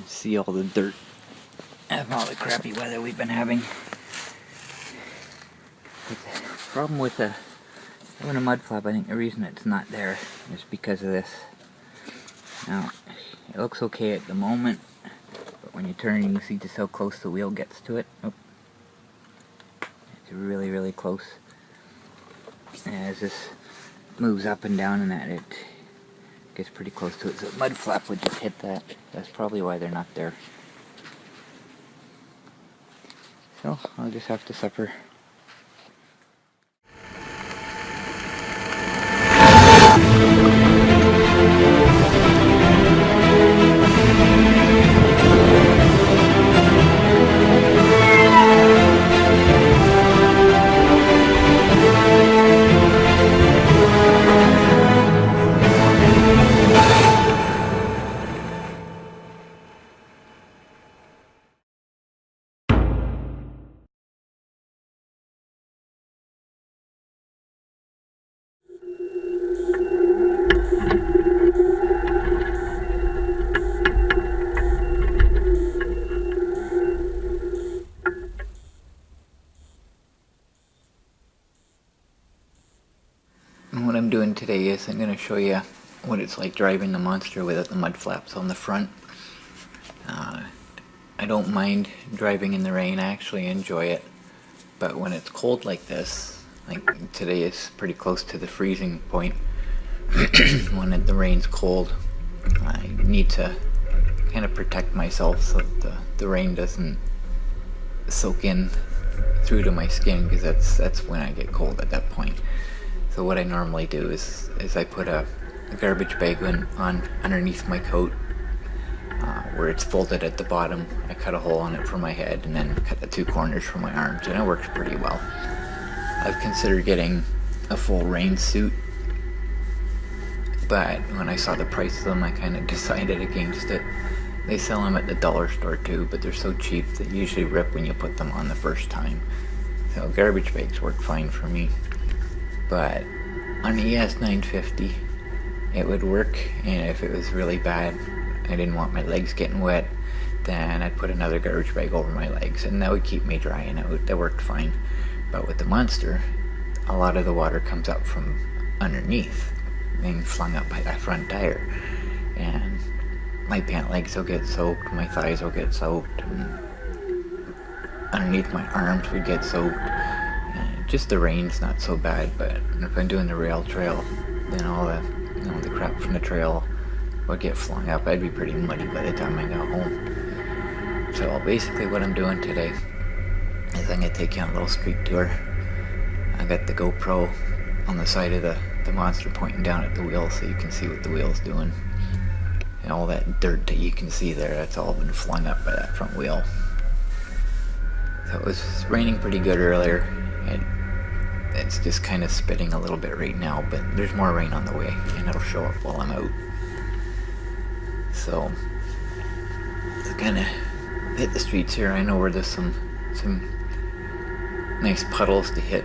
See all the dirt and all the crappy weather we've been having. But the problem with having a mud flap, I think the reason it's not there is because of this. Now, it looks okay at the moment, but when you turn, you can see just how close the wheel gets to it. Oh. It's really, really close. And as this moves up and down and that, it gets pretty close to it. So the mud flap would just hit that. That's probably why they're not there. So I'll just have to suffer. What I'm doing today is I'm going to show you what it's like driving the Monster without the mud flaps on the front. I don't mind driving in the rain, I actually enjoy it, but when it's cold like this, like today is pretty close to the freezing point, when the rain's cold, I need to kind of protect myself so that the rain doesn't soak in through to my skin, because that's when I get cold at that point. So what I normally do is I put a garbage bag on underneath my coat, where it's folded at the bottom. I cut a hole on it for my head and then cut the two corners for my arms, and it works pretty well. I've considered getting a full rain suit, but when I saw the price of them, I kind of decided against it. They sell them at the dollar store too, but they're so cheap they usually rip when you put them on the first time. So garbage bags work fine for me. But on the ES 950, it would work, and if it was really bad, I didn't want my legs getting wet, then I'd put another garbage bag over my legs, and that would keep me dry, and that worked fine. But with the Monster, a lot of the water comes up from underneath, being flung up by that front tire, and my pant legs will get soaked, my thighs will get soaked, and underneath my arms would get soaked. Just the rain's not so bad, but if I'm doing the rail trail, then all the crap from the trail would get flung up. I'd be pretty muddy by the time I got home. So basically what I'm doing today is I'm going to take you on a little street tour. I got the GoPro on the side of the Monster pointing down at the wheel so you can see what the wheel's doing. And all that dirt that you can see there, that's all been flung up by that front wheel. So it was raining pretty good earlier. It's just kind of spitting a little bit right now, but there's more rain on the way, and it'll show up while I'm out. So, to kind of hit the streets here, I know where there's some nice puddles to hit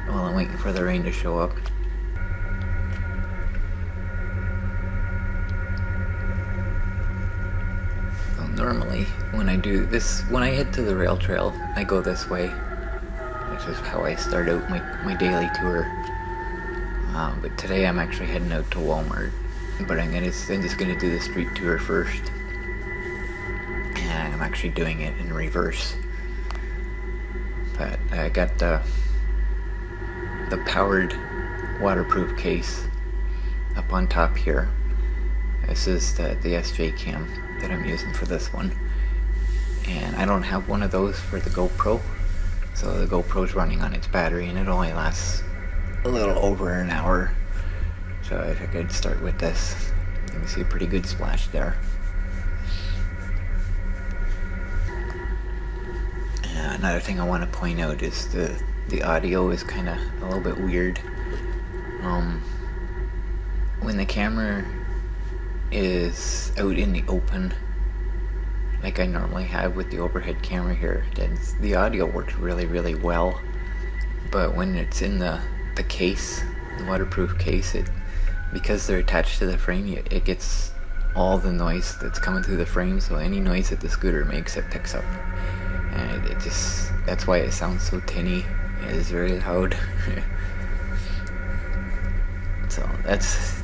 while I'm waiting for the rain to show up. So normally, when I do this, when I head to the rail trail, I go this way. This is how I start out my daily tour. But today I'm actually heading out to Walmart. But I'm just gonna do the street tour first. And I'm actually doing it in reverse. But I got the powered waterproof case up on top here. This is the SJ cam that I'm using for this one. And I don't have one of those for the GoPro. So the GoPro's running on its battery, and it only lasts a little over an hour. So I figured I'd start with this. You can see a pretty good splash there. And another thing I want to point out is the audio is kind of a little bit weird. When the camera is out in the open, like I normally have with the overhead camera here, then the audio works really, really well. But when it's in the case, the waterproof case, because they're attached to the frame, it gets all the noise that's coming through the frame, so any noise that the scooter makes, it picks up. And it just, that's why it sounds so tinny. It is very loud. So that's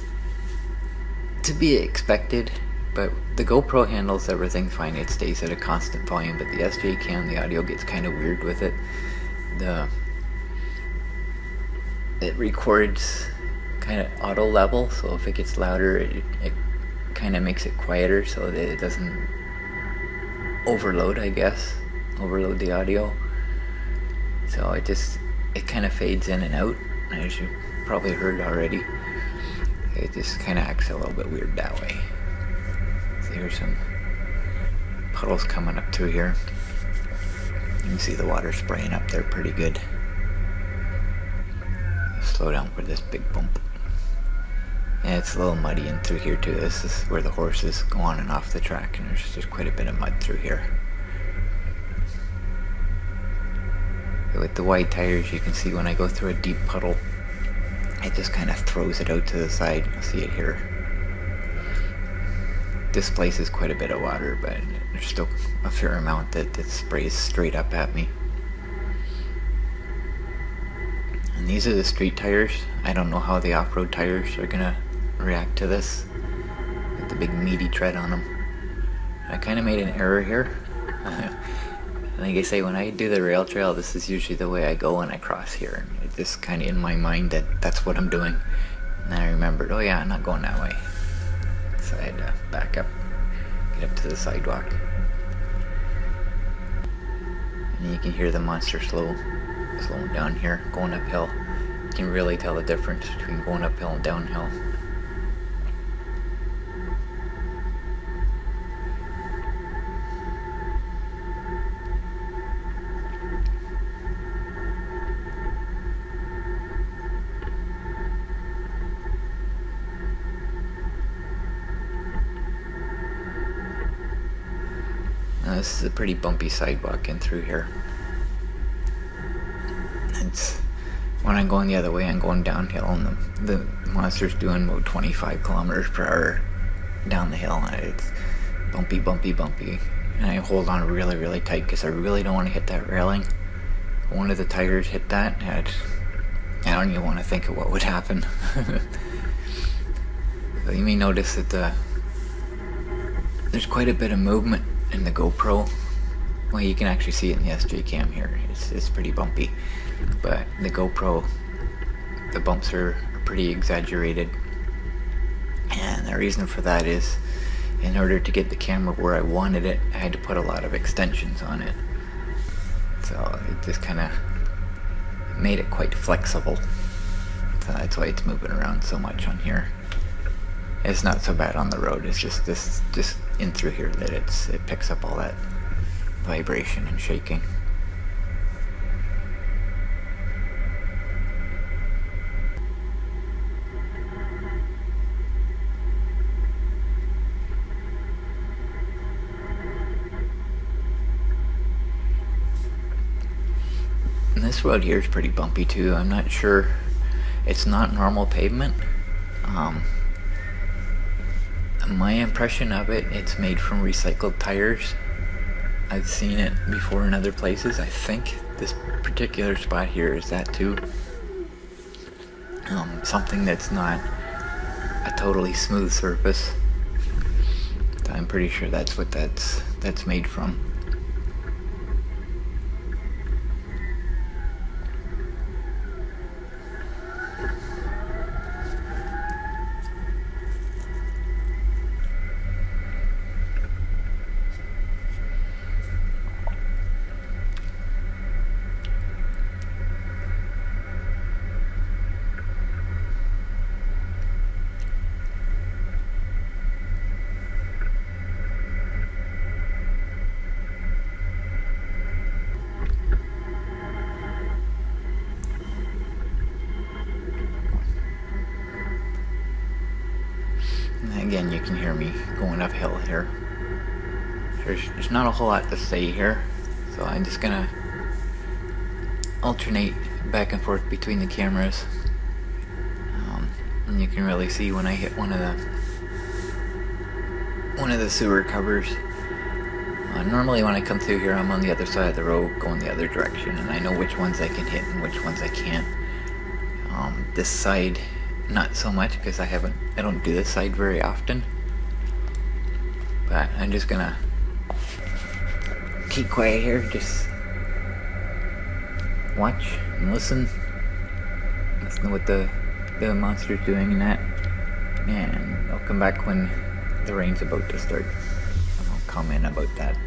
to be expected, but the GoPro handles everything fine. It stays at a constant volume, but the SJ Cam, the audio gets kind of weird with it. It records kind of auto level, so if it gets louder, it kind of makes it quieter so that it doesn't overload, I guess, overload the audio. So it kind of fades in and out, as you probably heard already. It just kind of acts a little bit weird that way. So here's some puddles coming up through here. You can see the water spraying up there pretty good. Slow down for this big bump. And it's a little muddy in through here too. This is where the horses go on and off the track, and there's just quite a bit of mud through here. With the wide tires, you can see when I go through a deep puddle, it just kind of throws it out to the side. You'll see it here. Displaces quite a bit of water, but there's still a fair amount that sprays straight up at me. And these are the street tires. I don't know how the off-road tires are gonna react to this, with the big meaty tread on them. I kind of made an error here. Like I say, when I do the rail trail, this is usually the way I go when I cross here. It's just kind of in my mind that that's what I'm doing. And then I remembered, oh yeah, I'm not going that way. So I had to back up, get up to the sidewalk. And you can hear the monster slowing down here, going uphill. You can really tell the difference between going uphill and downhill. Now this is a pretty bumpy sidewalk in through here. When I'm going the other way, I'm going downhill, and the monster's doing about 25 kilometers per hour down the hill, and it's bumpy, bumpy, bumpy. And I hold on really, really tight because I really don't want to hit that railing. One of the tires hit that, and I don't even want to think of what would happen. So you may notice that there's quite a bit of movement in the GoPro. Well, you can actually see it in the SJ Cam here. It's pretty bumpy. But the GoPro, the bumps are pretty exaggerated. And the reason for that is, in order to get the camera where I wanted it, I had to put a lot of extensions on it. So it just kind of made it quite flexible. So that's why it's moving around so much on here. It's not so bad on the road. It's just in through here that it picks up all that vibration and shaking. And this road here is pretty bumpy too. I'm not sure. It's not normal pavement. My impression of it, it's made from recycled tires. I've seen it before in other places. I think this particular spot here is that too. Something that's not a totally smooth surface. I'm pretty sure that's what that's made from. Again, you can hear me going uphill here. There's not a whole lot to say here, so I'm just gonna alternate back and forth between the cameras. And you can really see when I hit one of one of the sewer covers. Normally when I come through here, I'm on the other side of the road going the other direction, and I know which ones I can hit and which ones I can't. This side, not so much, because I don't do this side very often. But I'm just gonna keep quiet here, just watch and listen to what the monster's doing and that. And I'll come back when the rain's about to start. I'll comment about that.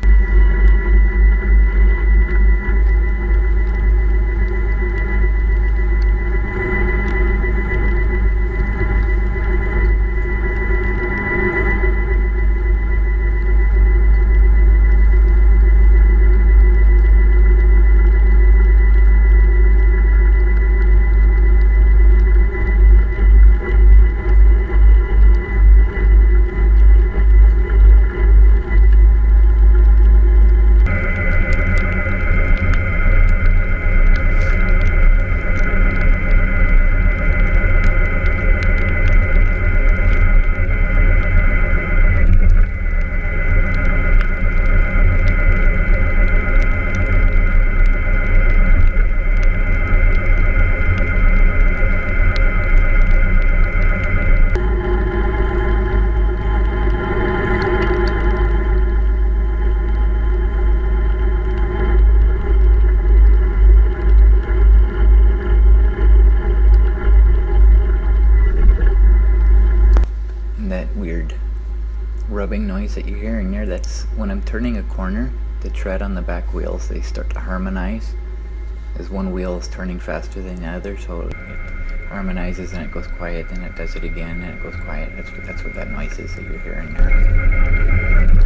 That weird rubbing noise that you're hearing there, that's when I'm turning a corner. The tread on the back wheels, they start to harmonize as one wheel is turning faster than the other, so it harmonizes and it goes quiet, then it does it again and it goes quiet. That's what that noise is that you're hearing there.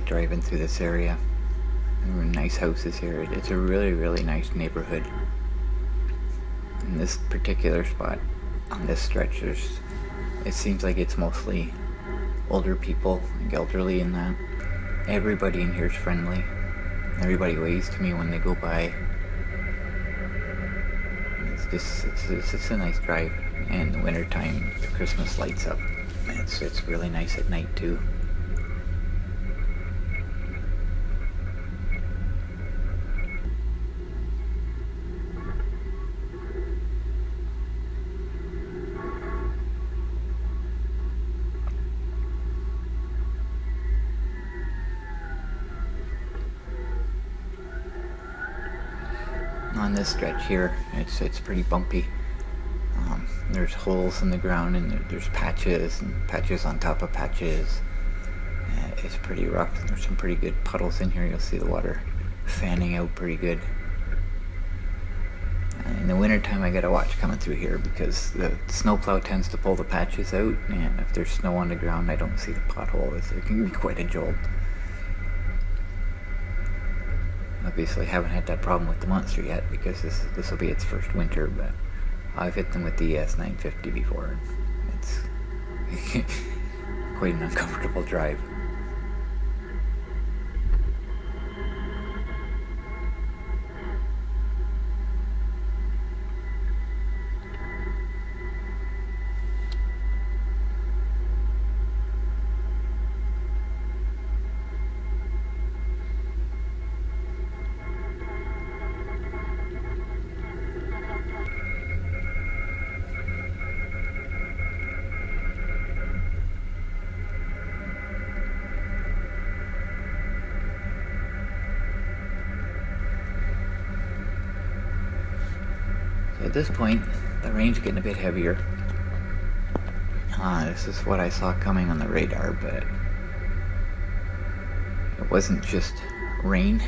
Driving through this area. There are nice houses here. It's a really nice neighborhood. In this particular spot, on this stretch, it seems like it's mostly older people, like elderly and that. Everybody in here is friendly. Everybody waves to me when they go by. It's just a nice drive. And in the wintertime, the Christmas lights up. It's really nice at night too. On this stretch here, it's pretty bumpy. There's holes in the ground, and there's patches and patches on top of patches. It's pretty rough. There's some pretty good puddles in here. You'll see the water fanning out pretty good. In the wintertime, I gotta watch coming through here because the snowplow tends to pull the patches out, and if there's snow on the ground, I don't see the potholes. It can be quite a jolt. Obviously, haven't had that problem with the Monster yet because this will be its first winter, but I've hit them with the ES 950 before. quite an uncomfortable drive. At this point, the rain's getting a bit heavier. This is what I saw coming on the radar, but it wasn't just rain.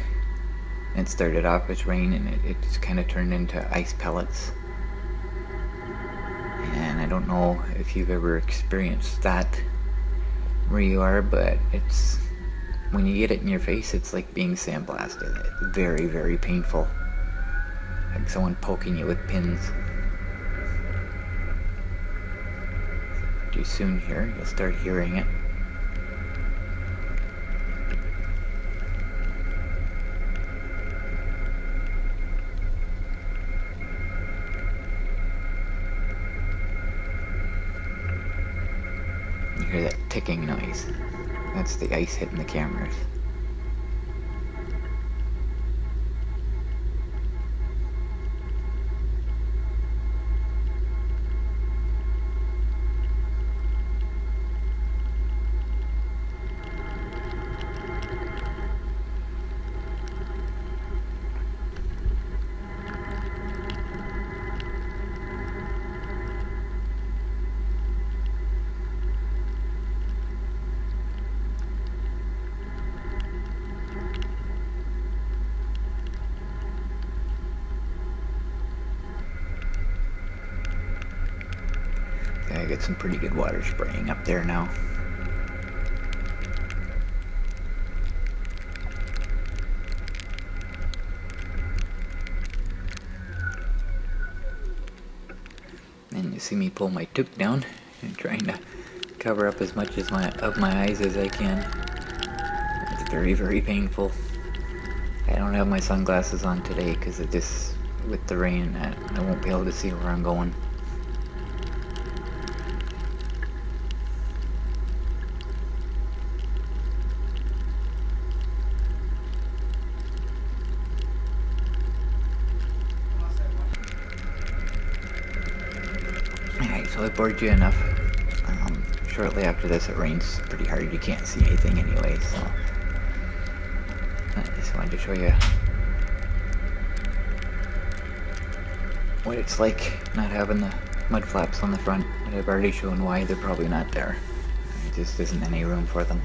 It started off as rain and it just kind of turned into ice pellets. And I don't know if you've ever experienced that where you are, but it's, when you get it in your face, it's like being sandblasted. It's very, very painful. Like someone poking you with pins. Pretty soon here, you'll start hearing it. You hear that ticking noise. That's the ice hitting the cameras. I got some pretty good water spraying up there now. And you see me pull my toque down and trying to cover up as much as of my eyes as I can. It's very, very painful. I don't have my sunglasses on today because of this, with the rain, I won't be able to see where I'm going. Alright, so I bored you enough. Shortly after this it rains pretty hard, you can't see anything anyway, so I just wanted to show you what it's like not having the mud flaps on the front, but I've already shown why they're probably not there. There just isn't any room for them.